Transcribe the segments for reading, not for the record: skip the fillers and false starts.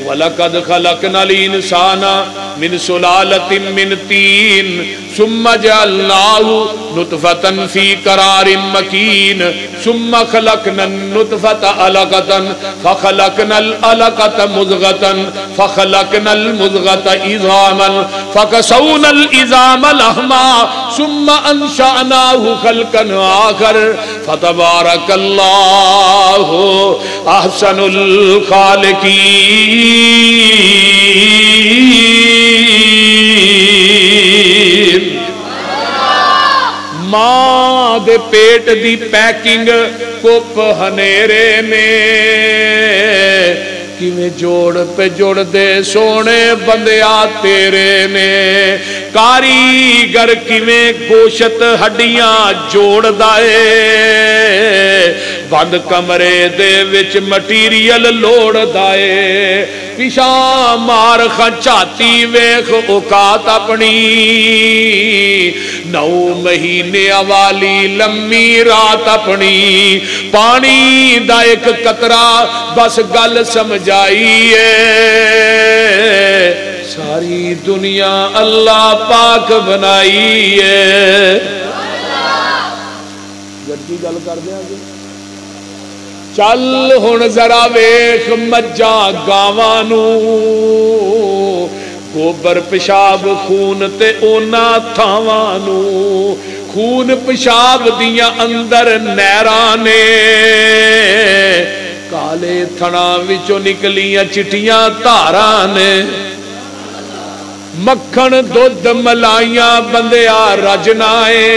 وَلَقَدْ خَلَقْنَا الْإِنسَانَ مِنْ سُلَالَةٍ مِنْ طِينٍ ثُمَّ جَعَلْنَاهُ نُطْفَةً فِي قَرَارٍ مَكِينٍ ثُمَّ خَلَقْنَا النُّطْفَةَ عَلَقَةً فَخَلَقْنَا الْعَلَقَةَ مُضْغَةً فَخَلَقْنَا الْمُضْغَةَ عِظَامًا فَكَسَوْنَا الْعِظَامَ لَحْمًا ثُمَّ أَنشَأْنَاهُ خَلْقًا آخَرَ فَتَبَارَكَ اللَّهُ أَحْسَنُ الْخَالِقِينَ۔ ماں دے پیٹ دی پیکنگ کپ ہنیرے نے کیویں جوڑ پہ جوڑ دے سونے بندیا تیرے نے کاریگر کیویں گوشت ہڈیاں جوڑ دائے بند کمرے دے وچ مٹیریل لوڑ دائے پیشاں مار خچاتی ویخ اوقات اپنی 9 مہینے والی لمبی رات اپنی پانی دا ایک قطرہ بس گل سمجھائی ہے ساری دنیا اللہ پاک بنائی ہے جڑی گل کر دیا جی چل ہن ذرا ویخ مجھاں گاواں نو گوبر پیشاب خون تے اونا تھاواں نو خون پیشاب دیاں اندر نہراں نے کالے تھڑاں وچوں نکلیاں چٹیاں دھاراں نے مکھن دودھ ملائیاں بندیا رجنائے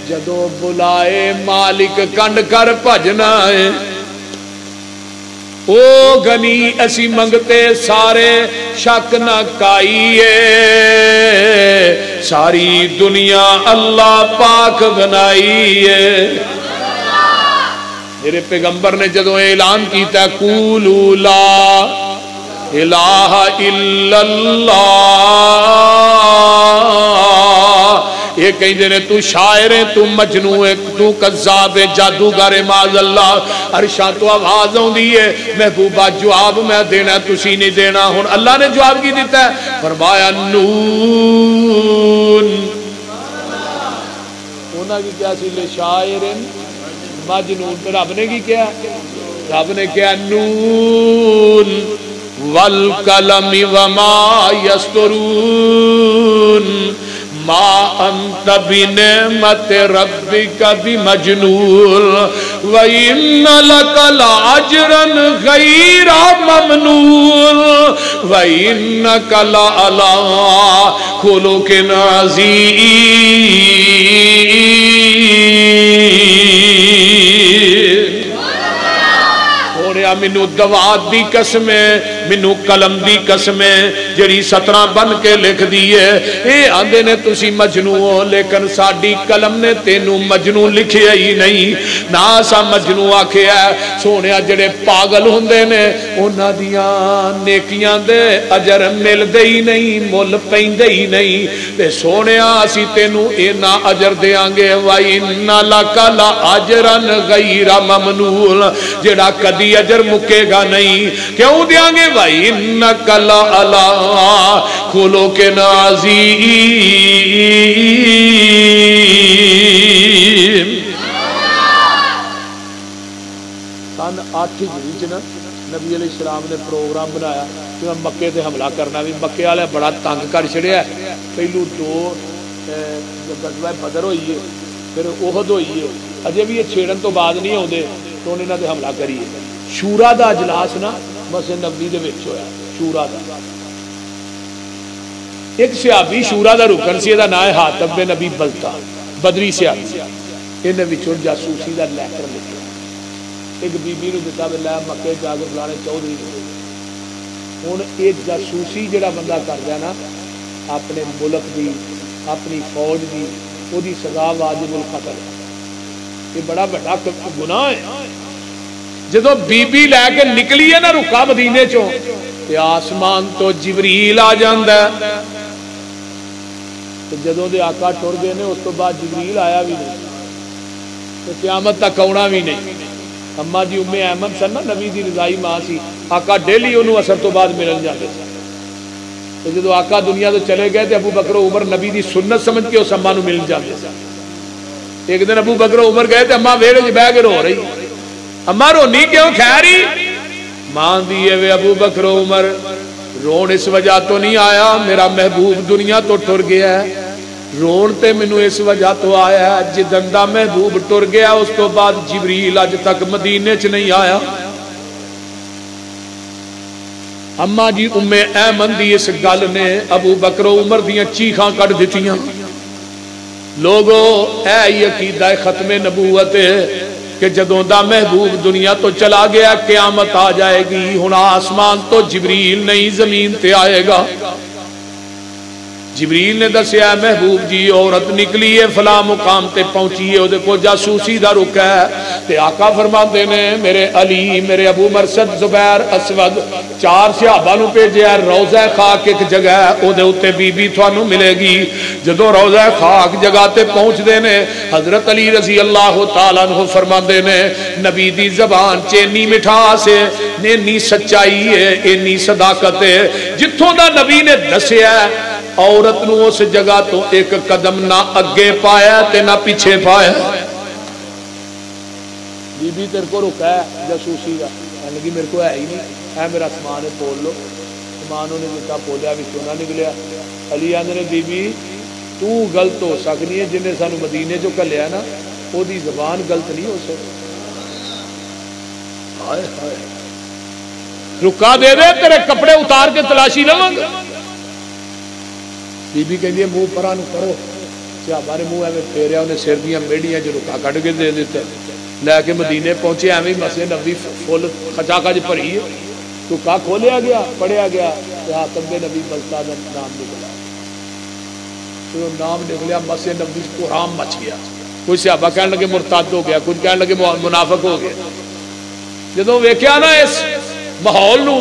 جدو بلائے مالک کنڈ کر بھجنا ہے او گنی اسی منگتے سارے شک نہ کائیے ساری دنیا اللہ پاک بنائی ہے میرے پیغمبر نے جدو اعلان کیتا قولوا لا الہ الا اللہ یہ کہیں دینے تو شاعر ہے تو مجنون ہے تو قذاب ہے جادوگر ہے معاذ اللہ عرشاں تو آواز ہوں دیئے محبوبہ جواب میں دینا تسی نہیں دینا ہون اللہ نے جواب کی دیتا ہے فرمایا نون ہونا کی کیا سی لے شاعر مجنون تو رب نے کی کیا رب نے کیا نون والقلم وما یسطرون ما انت بنعمت ربک بمجنون وَإِنَّ لَكَ لَأَجْرًا غَيْرَ مَمْنُونٍ وَإِنَّكَ لَعَلَىٰ خُلُقٍ عَظِيمٍ مینو دوات دی قسم ہے مینو قلم دی قسم ہے جڑی 17 بن کے لکھ دیئے اے آندے نے تسی مجنون ہو لیکن ساڈی قلم نے تینو مجنون لکھیا ہی نہیں نہ سا مجنون آکھیا ہے سونیا جڑے پاگل ہوندے نے انہاں دیاں نیکیاں دے اجر مل دے ہی نہیں مل پیندے ہی نہیں تے سونیا اسی تینو اینا اجر دیاں گے وَإِنَّ لَكَ لَأَجْرًا غَيْرَ مَمْنُونٍ جڑا کدی اجر مکے گا نہیں کیوں دیاں گے وَإِنَّكَ لَعَلَىٰ خُلُقٍ عَظِيمٍ سن 8 ہجری نا نبی علیہ السلام نے پروگرام بنایا کہ میں مکے تے حملہ کرنا بھی مکے والے بڑا تنگ کر چھڑیا پہلو 2 غزوہ بدر ہوئی ہے پھر احد ہوئی ہے اجے بھی یہ چھیڑن تو بعد نہیں ہوندے تو انہاں تے حملہ کریے شورا دا اجلاس نا مسجد نبوی دے وچ ہویا شورا دا ایک صحابی شورا دا رکن سی دا نام ہے حاتب بن نبی بلتا بدری صحابی انہاں وچوں جاسوسی دا لیٹر لکھیا ایک بی بی نو دتا وی لے مکے جا کے فلانے چودھری ہن ایک جاسوسی جڑا بندہ کردا نا اپنے ملک دی اپنی فوج دی او دی سزا واجب القتل یہ بڑا بڑا گناہ ہے جدو بی بی لے کے نکلی ہے نا رکا مدینے چوں تے آسمان تو جبریل آ جاندا ہے تے جدوں دے آقا ٹر گئے نے اس تو بعد جبریل آیا بھی نہیں تے قیامت تک آنا بھی نہیں اما جی ام ایمن سن نا نبی دی رضائی ماں سی، آقا ڈیلی انہوں اثر تو بعد ملن جاتے سن، تو جدو آقا دنیا تو چلے گئے تو ابو بکر و عمر نبی دی سنت سمجھ کے اس اما نو ملن جاتے سن۔ ایک دن ابو بکر و عمر گئے تو اما ویڑے چ بہ کے رو رہی، اما رونی کیوں؟ خیری ماں دیے وے ابو بکر و عمر رون اس وجہ تو نہیں آیا میرا محبوب دنیا تو ٹر گیا ہے، رون تے مینوں اس وجہ تو آیا ہے جدن دا محبوب ٹر گیا اس تو بعد جبریل اج تک مدینے چ نہیں آیا۔ اما جی ام ایمن دی اس گل نے ابو بکر و عمر دیاں چیخاں کٹ دتیاں۔ لوگو اے عقیدہ ختم نبوت ہے کہ جدوں دا محبوب دنیا تو چلا گیا قیامت آ جائے گی، ہن آسمان تو جبریل نہیں زمین تے آئے گا۔ جبریل نے دسیا محبوب جی عورت نکلی ہے فلاں مقام تے پہنچی ہے، وہ جاسوسی دا رکا ہے، تے آقا فرماتے نے میرے علی میرے ابو مرشد زبیر اسود 4 صحابہ نو بھیجیا روضہ خاک ایک جگہ ہے او دے اوتے بی بی تھانوں ملے گی۔ جدوں روضہ خاک جگہ تے پہنچ دے نے حضرت علی رضی اللہ تعالیٰ عنہ فرماندے نے نبی دی زبان چ اتنی مٹھاس ہے، اتنی سچائی ہے، اتنی صداقت ہے، جتھوں دا نبی نے دسیا عورت نو اس جگہ تو ایک قدم نہ اگے پایا تے نہ پیچھے پایا۔ بی بی تیرے کو رکا ہے جاسوسی کا، کہنے لگی میرے کو ہے ہی نہیں، اے میرا سامان ہے کھول لو، سامان انہیں دیتا کھولیا وچوں نہ نکلیا۔ علی آندے نے بی بی تو غلط ہو سکنی ہے، جنہیں سانو مدینے جو کلیا نا او دی زبان غلط نہیں ہو سکتی۔ ہائے ہائے رکا دے دے تیرے کپڑے اتار کے تلاشی لواں گا۔ بی بی کہندی ہے منہ پرا نو کرو، صحابہ نے منہ ایویں پھیریا، انہیں سر دیاں میڑیاں جو رکا کٹ کے دے دیتا، لے کے مدینے پہنچے ایویں مسجد نبوی فل کھچا کھچ بھری ہے، رکا کھولیا گیا پڑھیا گیا، حاتم بن نبی بلتا دا نام نکلا، پھر نام نکلیا مسجد نبوی قرآن مچ گیا، کوئی صحابہ کہنے لگے مرتد ہو گیا، کچھ کہنے لگے منافق ہو گیا۔ جدوں ویکھیا نا اس ماحول نو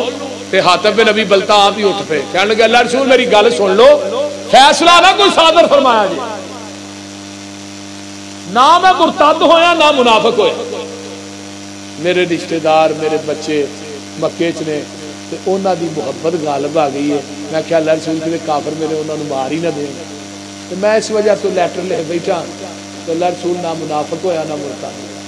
تے حاتم بن نبی بلتا آپ ہی اٹھ پے، کہنے لگے اللہ رسول میری گل سن لو، فیصلہ نہ کوئی صادر فرمایا جی، نہ میں مرتد ہویا نہ منافق ہویا۔ میرے رشتہ دار میرے بچے مکے چ نے تے انہاں دی محبت غالب آ گئی ہے، میں کہ اللہ رسول کے کافر میرے انہاں نو مار ہی نہ دیں، تے میں اس وجہ تو لیٹر لکھ بیٹھا تو اللہ رسول نہ منافق ہویا نہ مرتد ہویا۔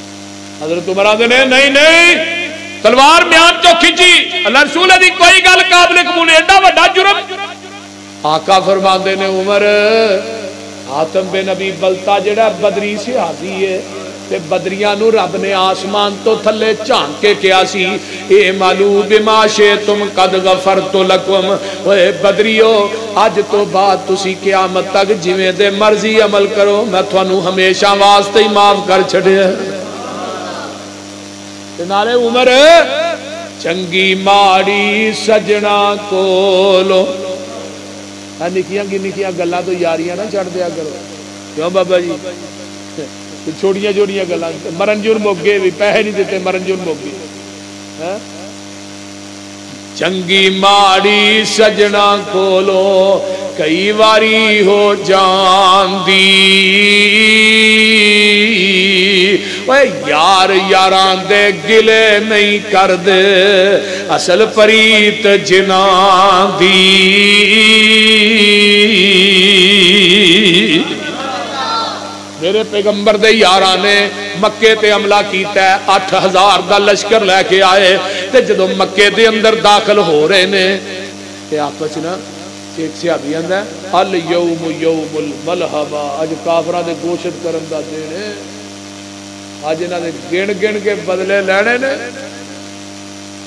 حضرت عمر آندے نے نہیں نہیں تلوار میان چو کھچی، اللہ رسول دی کوئی گل قابل قبول، ایڈا بڑا جرم۔ آقا فرماندے نے عمر حاتم بن نبی بلتا جڑا بدری صحابی ہے تے بدریاں نو رب نے آسمان تو تھلے جھانک کے کیا سی اے مالو بما شئتم قد غفرت لکم، اے بدریو اج تو بعد تسی قیامت تک جویں دے مرضی عمل کرو میں تھانوں ہمیشہ واسطے ہی معاف کر چھڈیا۔ تے نالے عمر چنگی ماڑی سجنا کولو، نکیاں کی نکیاں گلاں تو یاریاں نہ چھڑ دیا کرو، کیوں بابا جی چھوٹیاں چھوٹیاں گلاں، مرنجن موگے بھی پیسے نہیں دیتے، مرنجن موگے چنگی ماڑی سجنا کولو کئی واری ہو جاندی، اوے یار یاراں دے گلے نہیں کر دے اصل پریت جناں دی۔ میرے پیغمبر دے یاراں نے مکے تے حملہ کیتا ہے، 8000 دا لشکر لے کے آئے تے جدوں مکے دے اندر داخل ہو رہے نے تے آپس نا ایک صحابی آندا ہے الیوم یوم الملحمہ، اج کافراں دے گوشت کرن دا دن ہے، اج انہاں دے گن گن کے بدلے لینے نے،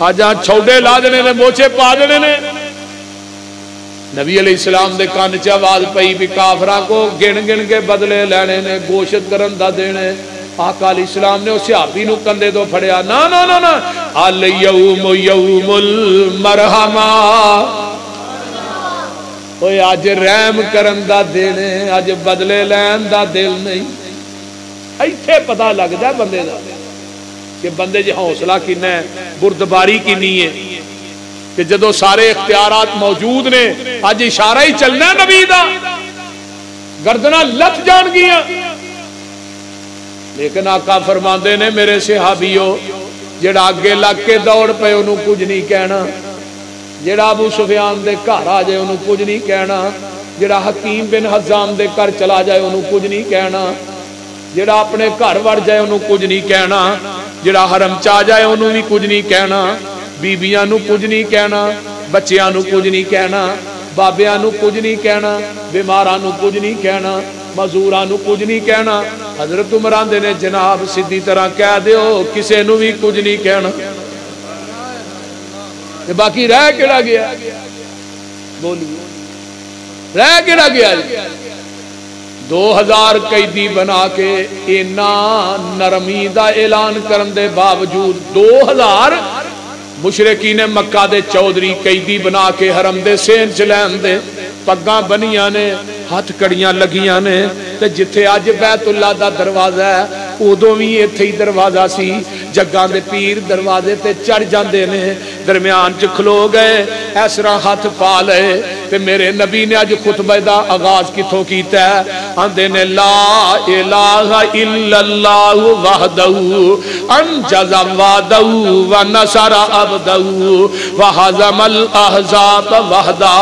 اج چھوڑے لا دینے نے، موچے پا دینے نے۔ نبی علیہ السلام دے کان چ آواز پئی بھی کافراں کو گن گن کے بدلے لینے نے، گوشت کرن دا دینے۔ آقا علیہ السلام نے اس صحابی نو کندھے تو پھڑیا، نا نا نا نا الیوم یوم المرحمہ، اوے اج رحم کرن دا دن ہے، اج بدلے لین دا دل نہیں۔ ایتھے پتہ لگدا ہے بندے دا کہ بندے جی حوصلہ کنا ہے، بردباری کنی ہے، کہ جدو سارے اختیارات موجود نے اج اشارہ ہی چلنا ہے نبی دا، گردناں لت جان گیا۔ لیکن آقا فرماندے نے میرے صحابیو جڑا اگے لگ کے دوڑ پے انہوں کچھ نہیں کہنا، جڑا ابو سفیان دے گھر آ جائے انہوں کچھ نہیں کہنا، جڑا حکیم بن حزام دے گھر چلا جائے انہوں کچھ نہیں کہنا، جڑا اپنے گھر وڑ جائے انہوں کچھ نہیں کہنا، جڑا حرم چا جائے انہوں بھی کچھ نہیں کہنا، بیبیاں نو کچھ نہیں کہنا، بچیاں نو کچھ نہیں کہنا، بابیاں نو کچھ نہیں کہنا، بیماراں نو کچھ نہیں کہنا، مزوراں نو کچھ نہیں کہنا۔ حضرت عمر آندے نے جناب سیدھی طرح کہہ دیو کسے نو بھی کچھ نہیں کہنا۔ باقی رہ کیڑا گیا؟ بولیے رہ کیڑا گیا؟ 2000 قیدی بنا کے اینا نرمی دا اعلان کرن دے باوجود 2000 مشرکین مکہ دے چودھری قیدی بنا کے حرم دے سین چلین دے، پگاں بنیاں نے، ہاتھ کڑیاں لگیاں نے، تے جتھے اج بیت اللہ دا دروازہ ہے ادوں بھی ایتھے ہی دروازہ سی، جگاں دے پیر دروازے تے چڑھ جاندے نے، درمیان چ کھلو گئے اس طرح ہاتھ پا لے تے میرے نبی نے اج خطبہ دا آغاز کتھوں کیتا ہے؟ آندے نے لا الہ الا اللہ وحدہ انجز وعدہ ونصر عبدہ وہزم الاحزاب وحدہ۔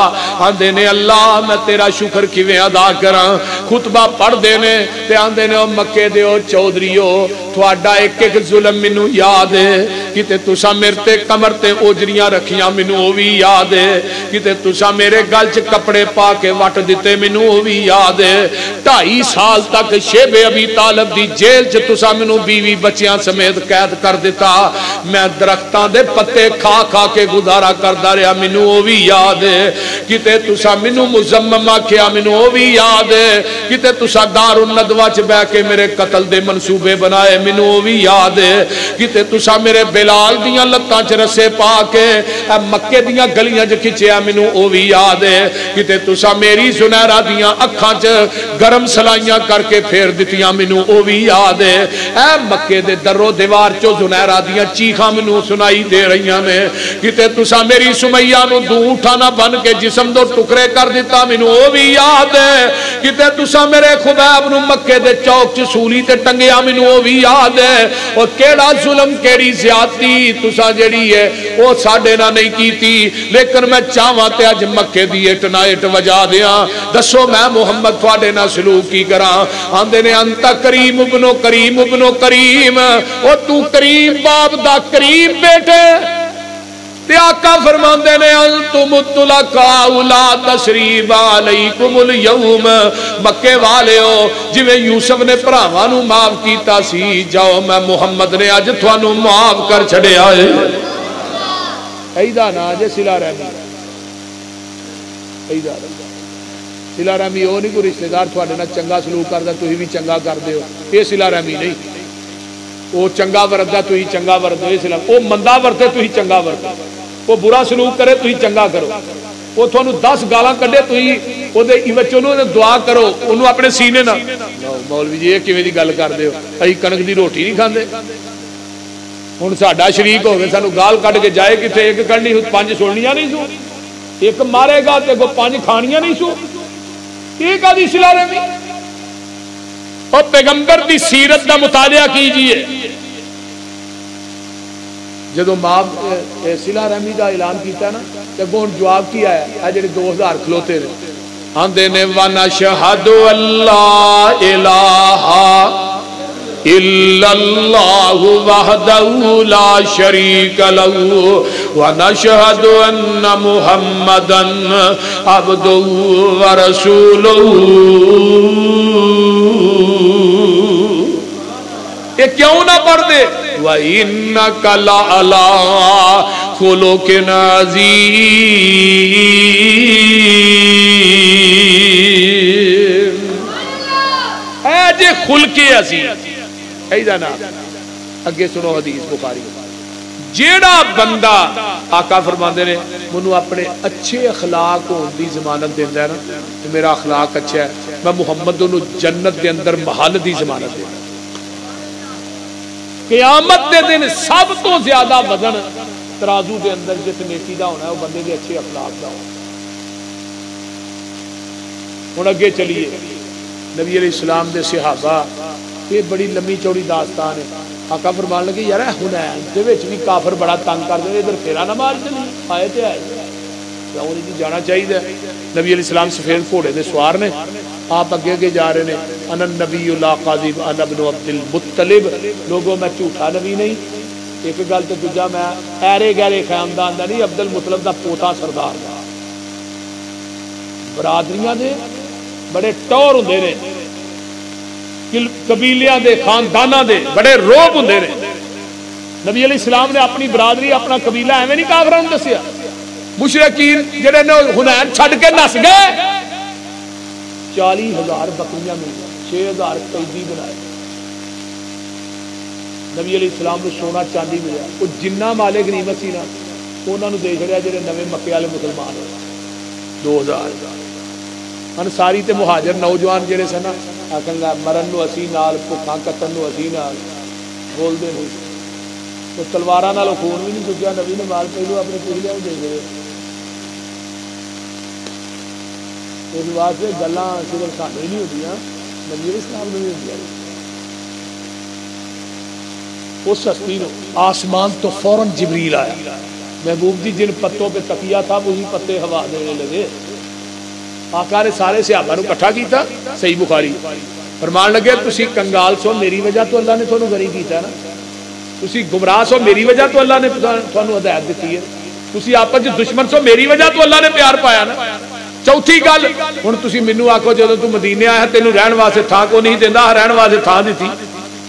آندے نے اللہ میں تیرا شکر کیویں ادا کراں؟ خطبہ پڑھ دینے تے آندے نے او مکے دے او چودھریو تھوڑا ایک ایک ظلم منو یاد ہے، کتے تسا میرے تے کمر تے اوجریاں رکھیاں منو او بھی یاد ہے، کتے تسا میرے گل چ کپڑے پا کے وٹ دیتے منو او بھی یاد ہے، 2.5 سال تک شیب ابی طالب دی جیل چ تسا منو بیوی بچیاں سمیت قید کر دیتا، میں درختاں دے پتے کھا کھا کے گزارا کردا رہیا منو او بھی یاد ہے، کتے تسا منو مزمم آکھیا منو او بھی یاد ہے، کتے تسا دار الندوہ چ بیٹھ کے میرے قتل دے منصوبے بنائے منو او بھی یاد ہے، کتے تسا میرے بلال دیاں لتاں چ رسے پا کے مکے دیاں گلیاں چ کھچیا منو او بھی یاد ہے، کتے تسا میری زنیرہ دیاں اکھاں چ گرم سلائیاں کر کے پھیر دتیاں منو او بھی یاد ہے، اے مکے دے در و دیوار چو زنیرہ دیاں چیخاں منو سنائی دے رہیاں نے، کتے تسا میری سمیہ نو دو اٹھانا بن کے جسم دو ٹکرے کر دیتا منو او بھی یاد ہے، کتے تسا میرے خبیب نو مکے دے چوک چ سولی تے ٹنگیا منو او بھی یاد ہے، اور کیڑا ظلم کیڑی زیادتی تسا جڑی ہے وہ ساڈے نہ نہیں کیتی، لیکن میں چاہواں تے اج مکے دی اٹ نہ اٹ وجا دیاں، دسو میں محمد تواڈے نال سلوک کی کراں؟ آندے نے انت کریم ابنو کریم ابنو کریم، او تو کریم باپ دا کریم بیٹے، تے آقا فرماندے نے انتم الطلقاء لا تثریب علیکم اليوم، مکے والےو جویں یوسف نے بھراواں نو معاف کیتا سی، جاؤ میں محمد نے اج تھانوں معاف کر چھڑیا ہے۔ ایدا نا جے صلہ رحمی، ایدا صلہ رحمی او نہیں کوئی رشتہ دار تھوڑے نال چنگا سلوک کردا تسی بھی چنگا کردے ہو، یہ صلہ رحمی نہیں، وہ چنگا ورتدا تسی چنگا ورتو، یہ صلہ او مندا ورتے تسی چنگا ورتو، وہ برا سلوک کرے تسی چنگا کرو، وہ تھانوں 10 گالاں کڈے تسی او دے وچ انہوں نے دعا کرو، انہوں اپنے سینے نہ مولوی جی یہ کیویں دی گل کردے ہو، ائی کنک دی روٹی نہیں کھاندے، ہن ساڈا شریک ہوے سانوں گال کڈ کے جائے کتے ایک کڈنی 5 سننیاں نہیں سو، ایک مارے گا تے 5 کھانیاں نہیں سو، یہ کدی صلہ رحمی؟ اور پیغمبر دی سیرت دا مطالعہ کیجئے، جدو معاف صلہ رحمی دا اعلان کیتا نا تے گون جواب کیا ہے؟ اے جڑے 2000 کھلوتے نے آندے نے وَنَشْهَدُ أَلَّا إِلَٰهَ إِلَّا اللَّهُ وَحْدَهُ لَا شَرِيكَ لَهُ وَنَشْهَدُ أَنَّ مُحَمَّدًا عَبْدُهُ وَرَسُولُهُ۔ یہ کیوں نہ پڑھ دے؟ وَإِنَّكَ لَعَلَىٰ خُلُقٍ عَظِيمٍ، اے جے خلق عظیم ایدہ نا اگے سنو حدیث بخاری، جیڑا بندہ آقا فرماندے نے منو اپنے اچھے اخلاق ہون دی ضمانت دیندا ہے نا کہ میرا اخلاق اچھا ہے، میں محمد نو جنت دے اندر محل دی ضمانت دیندا، قیامت دے دن سب تو زیادہ وزن ترازو دے اندر جس نیکی دا ہونا ہے وہ بندے دے اچھے اخلاق دا ہونا۔ ہن اگے چلیے، نبی علیہ السلام دے صحابہ، یہ بڑی لمبی چوڑی داستان ہے، آقا فرمان لگے یار حنین دے وچ بھی کافر بڑا تنگ کر دے ادھر پھیرا نہ مار چلی آئے تے آئے انہیں جی جانا چاہیے نبی علیہ السلام سفید گھوڑے دے سوار نے آپ اگے اگے جا رہے ہیں انا النبی لا کاذب انا ابن عبد المطلب لوگوں میں جھوٹا نبی نہیں ایک گل تے دوجا میں ایرے گہرے خاندان دا نہیں عبد المطلب دا پوتا سردار دا برادریاں دے بڑے ٹور ہوندے نے قبیلیاں دے خانداناں دے بڑے روب ہوندے نے نبی علیہ السلام نے اپنی برادری اپنا قبیلہ ایویں نہیں کافراں نوں دسیا مشرکین جڑے نے حنین چھڈ کے نس گئے 40,000 بکریاں مل گئی 6,000 قیدی بنائے نبی علیہ السلام نے سونا چاندی ملیا وہ جنہ مالے غنیمت سی نا انہوں نے دے چڑیا جڑے نویں مکے والے مسلمان ہوئے 2,000 انصاری تے مہاجر نوجوان جڑے سن نا آخر مرن نو اسی نال بھوکاں کتن نو اسی نال بولتے نہیں تو تلواراں نال خون بھی نہیں چکیا نبی نے مال پہلو اپنے پچھلے دے دے اس واسطے گلاں صرف سانوں ہی نہیں ہوندیاں نبی علیہ السلام نے بھی ہوندیاں اس ہستی نو آسمان تو فوراً جبریل آیا محبوب جی جن پتوں پہ تکیا تھا وہی پتے ہوا دینے لگے آقا نے سارے صحابہ نو اکٹھا کیتا صحیح بخاری فرمان لگے تسی کنگال سو میری وجہ تو اللہ نے تھانوں غنی کیتا ہے نا تسی گمراہ سو میری وجہ تو اللہ نے تھانوں ہدایت دیتی ہے تسی آپس وچ دشمن سو میری وجہ تو اللہ نے پیار پایا نا چوتھی گل ہن تسی مینوں آکھو جدوں تو مدینے آیا تینوں رہن واسطے تھاں کو نہیں دیندا رہن واسطے تھاں دتی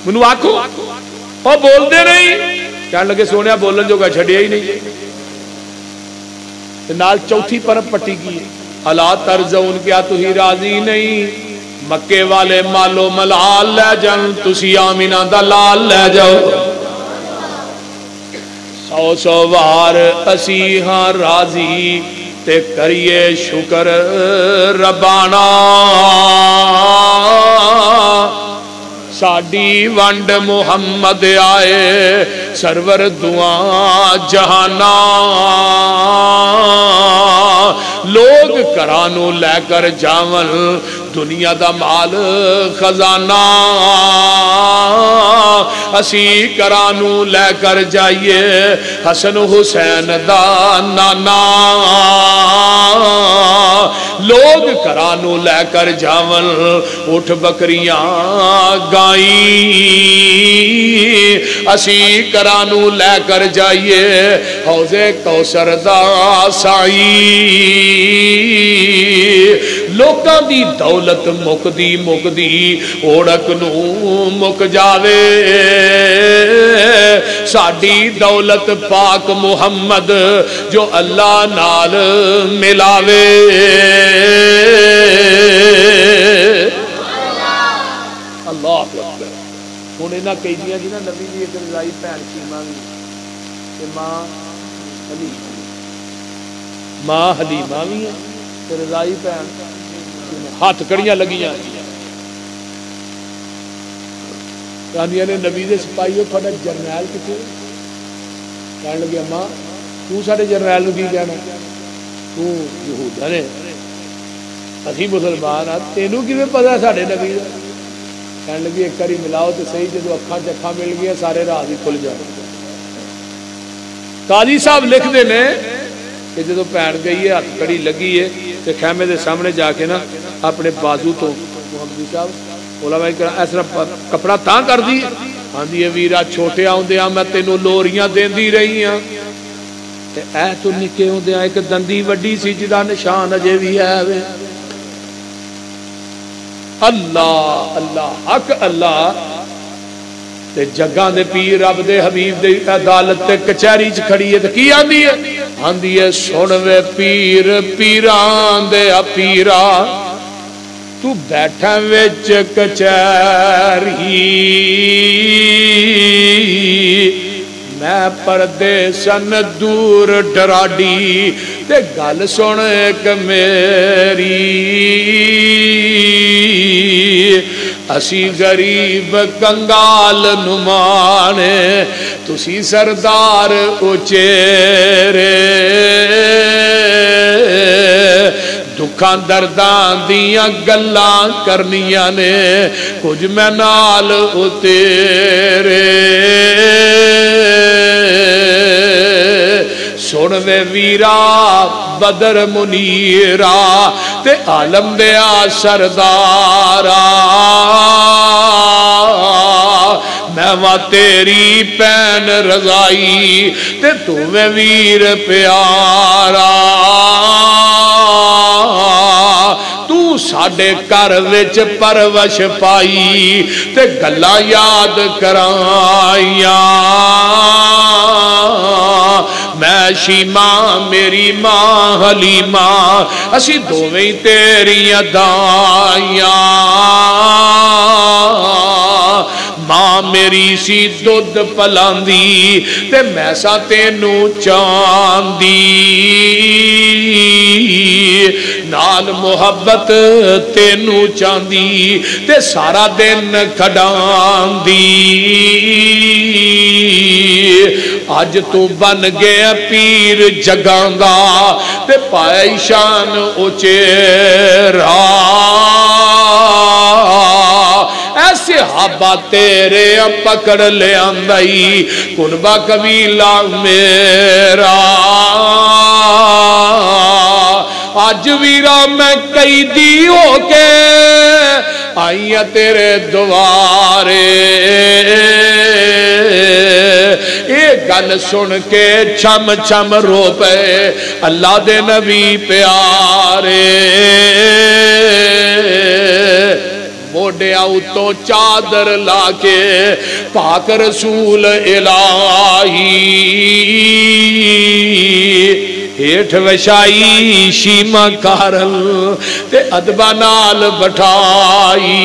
مینوں آکھو او بولدے نہیں کہن لگے سونیا بولن جو چھڈیا ہی نہیں تے نال چوتھی پرب پٹی کی الا ترزون کیا تسی راضی نہیں مکے والے مالو ملال لے جان تسی آمینہ دا لال لے جاؤ 100 وار اسی ہاں راضی تے کریے شکر ربانا ساڈی ونڈ محمد آئے سرور دعا جہانا لوگ کرانو لے کر جاون دنیا دا مال خزانہ اسی کرانو لے کر جائیے حسن حسین دا نانا لوگ کرانو لے کر جاون اٹھ بکریاں گائیں اسی کرانو لے کر جائیے حوض کوثر دا سائی لوکاں دی دولت مکدی اوڑک نو مک جاوے ساڈی دولت پاک محمد جو اللہ نال ملاوے اللہ اکبر ہن انہاں قیدیاں دی نا نبی دی ایک رضائی بہن شیمہ بھی تے ماں حلیمہ بھی ہے تے رضائی بہن ہاتھ کڑیاں لگیاں کہانیاں نے نبی دے سپاہیوں تھوڑا جرنیل کتے کہنے لگے اماں تو ساڈے جرنیل نو کی کہنا تو یہودا نے اسی مسلمان ہاں تینوں کیویں پتہ ساڈے نبی دا کہنے لگی ایک کری ملاؤ تو صحیح جدو اکھاں چکھاں مل گیا سارے راز ہی کھل جائے قاضی صاحب لکھ دے نے کہ جدو بھین گئی ہے ہاتھ کڑی لگی ہے تے خیمے دے سامنے جا کے نا اپنے بازو تو محمدی صاحب علماء کرام اس طرح کپڑا تاں کر دی آندی ہے ویرا چھوٹے آوندیاں میں تینوں لوریاں دیندی رہی ہاں تے اے تو نکے ہوندیاں ایک دندی وڈی سی جدا نشان اجے وی ہے وے اللہ اللہ حق اللہ تے جگاں دے پیر رب دے حبیب دے عدالت تے کچہری چ کھڑی ہے تے کی آندی ہے سن وے پیر پیران دے پیرا تو بیٹھا وچ کچہری میں پردے سن دور ڈراڈی تے گل سن ایک میری اسی غریب کنگال نمانے تسی سردار اچیرے دکھ دکھاں درداں دیاں گلاں کرنیاں نے کچھ میں نال تیرے سن وے ویرا بدر منیرا تے عالم دیا سردارا میں وا تیری پین رضائی تے تو میں ویر پیارا تو ساڈے گھر وچ پرورش پائی تے گلاں یاد کرائیاں میں شیماں میری ماں حلیمہ اسی دوویں تیریاں دائیاں ماں میری سی دودھ پلاندی تے میں سا تینو چاندی نال محبت تینو چاندی تے سارا دن کھڈاندی اج تو بن گیا پیر جگاندا تے پائے شان اچیرا ایسے صحابہ تیرے پکڑ لے آندائی قربہ قبیلہ میرا آج ویرا میں قیدی ہو کے آئیاں تیرے دوارے ایک گل سن کے چھم چھم رو پے اللہ دے نبی پیارے موڈے آؤ تو چادر لا کے پاک رسول الہی ہیٹھ وشائی شیمہ کارل تے ادبہ نال بٹھائی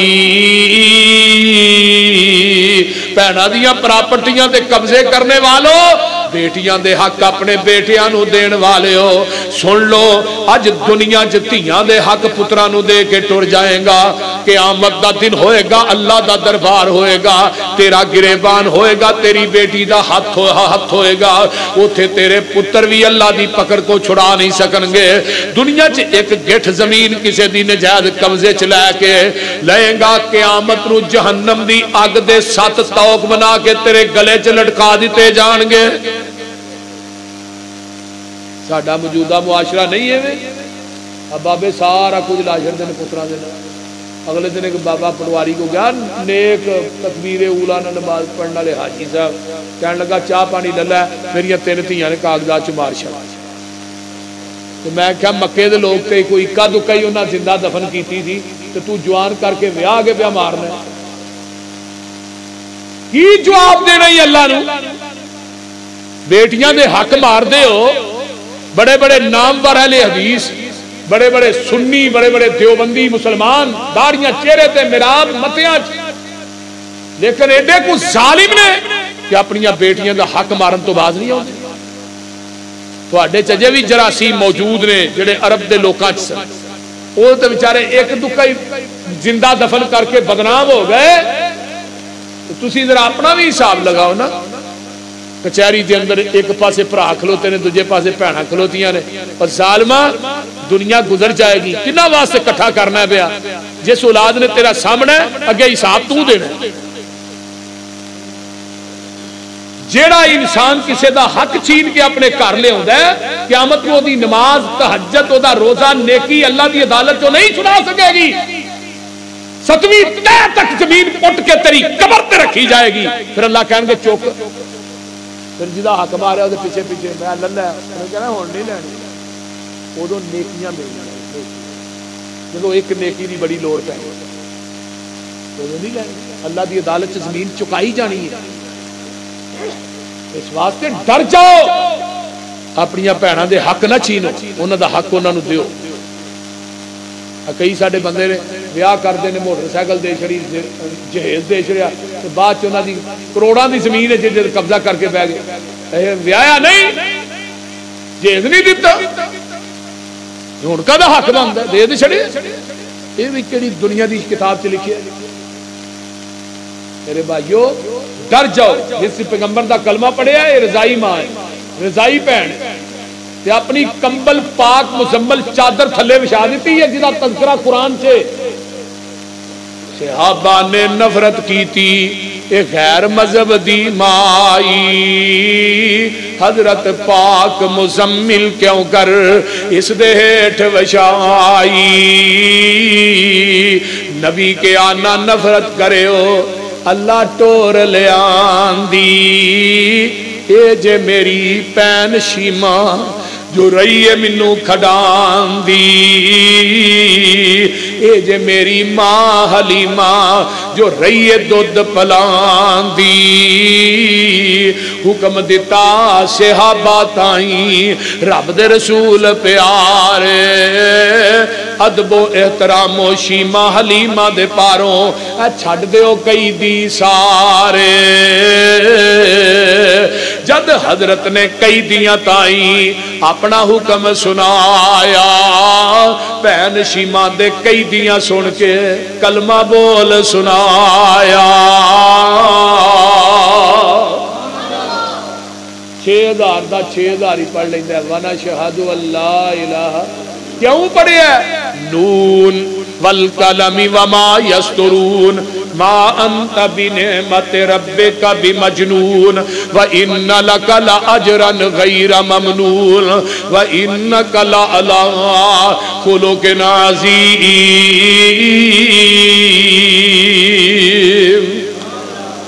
پہنا دیا پراپرٹیاں تے قبضے کرنے والوں بیٹیاں دے حق اپنے بیٹیاں نو دین والے ہو سن لو اج دنیا جتیاں دے حق پتران نو دے کے ٹر جائیں گا قیامت دا دن ہوئے گا اللہ دا دربار ہوئے گا تیرا گریبان ہوئے گا تیری بیٹی دا ہاتھ ہوئے گا اوتھے تیرے پتر بھی اللہ دی پکڑ کو چھڑا نہیں سکن گے دنیا چ ایک گٹھ زمین کسے دی نجائز قبضے چ لے کے لیں گا قیامت نو جہنم دی اگ دے 7 توق بنا کے تیرے گلے چ لٹکا دیتے جان گے ساڈا موجودہ معاشرہ نہیں ہے اب بابے سارا کچھ لا چھڑ دے پتراں دے اگلے دن ایک بابا پٹواری کو گیا نیک تکبیر اولا نہ نماز پڑھنے والے حاجی صاحب کہنے لگا چاہ پانی للا میری 3 دھیاں نے کاغذات چ مار چھڑا تو میں کہا مکے دے لوگ تے کوئی اکا دکا ہی انہاں زندہ دفن کیتی تھی تو تو جوان کر کے ویاہ کے پیا مارنا کی جواب دینا ہی اللہ نو بیٹیاں دے حق مار دے ہو بڑے بڑے نامور اہل حدیث بڑے بڑے سنی بڑے بڑے دیوبندی مسلمان داڑیاں چہرے تے میراب متیاں لیکن ایڈے کو ظالم نے کہ اپنی بیٹیاں دا حق مارن تو باز نہیں ہوتے تو اڈے چجے بھی جراثیم موجود نے جڑے عرب دے لوکاں چ سن وہ تے بیچارے ایک دکا ہی زندہ دفن کر کے بدنام ہو گئے تو تسی ذرا اپنا بھی حساب لگاؤ نا کچہری دے اندر ایک پاسے بھرا کھلوتے نے دوجے پاسے بھیڑاں کھلوتیاں نے اور ظالما دنیا گزر جائے گی کنا واسطے اکٹھا کرنا ہے پیا جس اولاد نے تیرا سامنے اگے حساب تو دینا جیڑا انسان کسے دا حق چھین کے اپنے گھر لے آندا ہے قیامت کو دی نماز تہجد او دا روزہ نیکی اللہ دی عدالت جو نہیں چھڑا سکے گی 7ویں تہ تک زمین پٹ کے تیری قبر تے رکھی جائے گی پھر اللہ کہیں گے چوک پھر جدا حق مارے وہ پیچھے پیچھے میں للا کہنا ہوں نہیں لینی ادو نیکیاں مل جب ایک نیکی دی بڑی لوڑ پہ ادو نہیں لینی اللہ دی عدالت چ زمین چکائی جانی ہے اس واسطے ڈر جاؤ اپنی بھینوں دے حق نہ چھینو انہوں دا حق انہوں دیو کئی سارے بندے نے ویاہ کرتے ہیں موٹر سائیکل دے چھڑی جہیز دے چھڑیا بعد چ دی کروڑاں دی زمین ہے جی قبضہ کر کے بہ گئے ویایا نہیں جہیز نہیں دیتا ہوں کا حق بنتا دے دے چھڑے یہ بھی کہڑی دنیا دی کتاب چ لکھی ہے میرے بھائیو ڈر جاؤ جس پیغمبر دا کلمہ پڑھیا ہے رضائی ماں ہے رضائی بہن تے اپنی کمبل پاک مزمل چادر تھلے بچھا دیتی ہے جدا تذکرہ قرآن سے صحابہ نے نفرت کی تھی اے غیر مذہب دی مائی حضرت پاک مزمل کیوں کر اس دے ہیٹھ وشائی نبی کے آنا نفرت کرے ہو اللہ ٹور لے آندی اے جے میری پین شیما جو رہی ہے منو کھڈان دی اے جے میری ماں حلیمہ جو رہی ہے دودھ پلان دی حکم دیتا صحابہ تائیں رب دے رسول پیارے ادب و احترام و شیما حلیمہ دے پاروں چھڑ دیو کئی دی سارے جد حضرت نے کئی دیاں تائیں اپنا حکم سنایا بہن شیما دے کئی دیاں سن کے کلمہ بول سنایا 6000 دا 6000 ہی پڑھ لیندہ ہے وَنَشْهَدُ اللَّهَ إِلَهَ کیوں پڑھے ہے نون والقلم وما يسطرون ما انت بنعمت ربك بمجنون وان لك لاجرا غير ممنون وانك لعلى خلق عظيم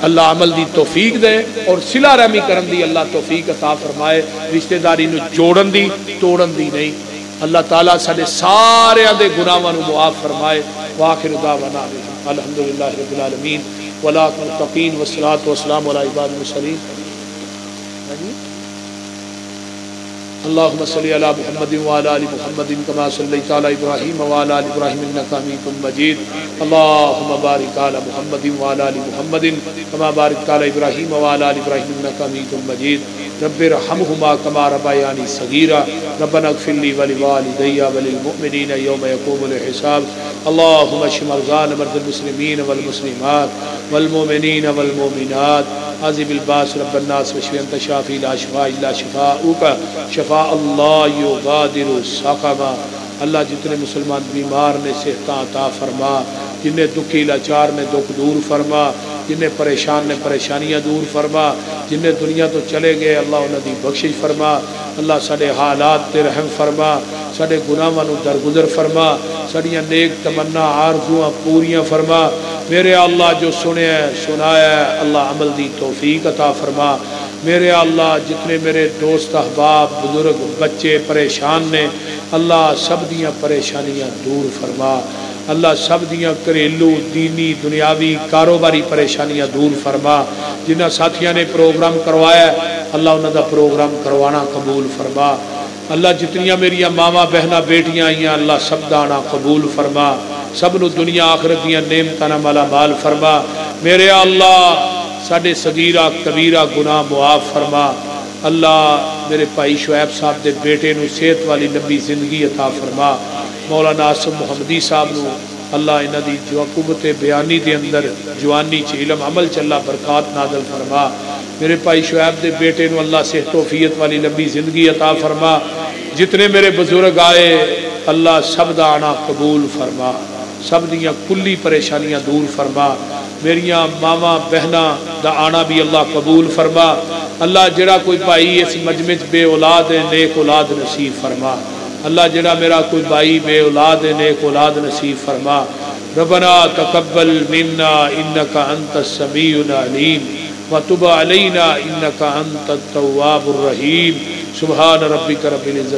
اللہ عمل دی توفیق دے اور صلہ رحمی کرن دی اللہ توفیق عطا فرمائے رشتہ داری نو جوڑن دی توڑن دی نہیں اللہ تعالیٰ سارے سارے دے گناہاں نو معاف فرمائے وآخر دعوانا الحمدللہ رب العالمین والعاقبۃ للمتقین والصلاۃ والسلام علی عباد المرسلین اللهم صل على محمد وعلى ال محمد كما صليت على ابراهيم وعلى ال ابراهيم انك حميد مجيد اللهم بارك على محمد وعلى ال محمد كما باركت على ابراهيم وعلى ال ابراهيم انك حميد مجيد رب ارحمهما كما ربياني صغيرا ربنا اغفر لي ولوالدي وللمؤمنين يوم يقوم الحساب اللهم اشف مرضانا مرضى المسلمين والمسلمات والمؤمنين والمؤمنات عذب الباس رب الناس واشف انت شافي لا شفاء الا شفاؤك شفاء اللہ یغادر سقما اللہ جتنے مسلمان بیمار نے صحت عطا فرما جنہیں دکھی لاچار نے دکھ دور فرما جنہیں پریشان نے پریشانیاں دور فرما جنہیں دنیا تو چلے گئے اللہ انہاں دی بخشش فرما اللہ سارے حالات تے رحم فرما سارے گناہاں نو درگزر فرما ساڈیاں نیک تمنا آرزواں پوریاں فرما میرے اللہ جو سنایا ہے اللہ عمل دی توفیق عطا فرما میرے اللہ جتنے میرے دوست احباب بزرگ بچے پریشان نے اللہ سب دیاں پریشانیاں دور فرما اللہ سب دیاں گھریلو دینی دنیاوی کاروباری پریشانیاں دور فرما جنہاں ساتھیاں نے پروگرام کروایا ہے اللہ انہاں دا پروگرام کروانا قبول فرما اللہ جتنیاں میریاں ماما بہنا بیٹیاں آئیاں اللہ سب دانا قبول فرما سب نو دنیا آخرت دیاں نعمتاں مالا مال فرما میرے اللہ ساڑھے صغیرہ کبیرہ گناہ معاف فرما اللہ میرے بھائی شعیب صاحب دے بیٹے نو صحت والی لمبی زندگی عطا فرما مولانا آصف محمدی صاحب نو اللہ انہاں دی جو قوت بیانی دے اندر جوانی چ علم عمل چ اللہ برکات نازل فرما میرے بھائی شعیب دے بیٹے نو اللہ صحت و عافیت والی لمبی زندگی عطا فرما جتنے میرے بزرگ آئے اللہ سب دا آنا قبول فرما سب دیاں کلی پریشانیاں دور فرما میریاں ماما بہنا دا آنا بھی اللہ قبول فرما اللہ جڑا کوئی بھائی اس مجمع بے اولاد ہے نیک اولاد نصیب فرما اللہ جڑا میرا کوئی بھائی بے اولاد ہے نیک اولاد نصیب فرما ربنا تقبل منا انك انت السميع العليم وتب علينا انك انت التواب الرحيم سبحان ربك رب العزة